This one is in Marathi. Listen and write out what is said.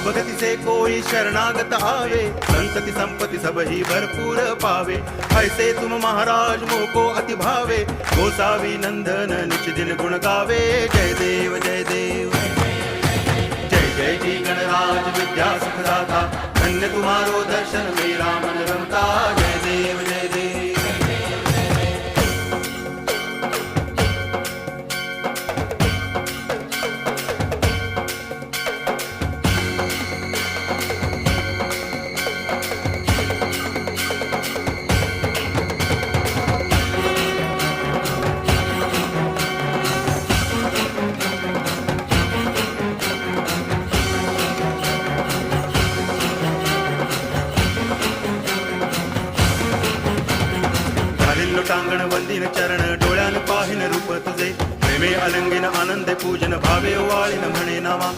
भगतीचे कोळी शरणागत आवे, संतती संपत्ती सबही भरपूर पावे। ऐसे तुम महाराज मोको अति भावे, गोसावी नंदन निच दिन गुण गावे। जय देव जय देव जय जय जी गणराज विद्या सुखदाता, धन्य तुम्हारो दर्शन मेरा मन रमता। जय देव जय देव टांगण वंदिन चरण, डोळ्यान पाहिन रूप तुझे, प्रेमे अलंगिन आनंद पूजन, भावे वाळीन म्हणे नामा।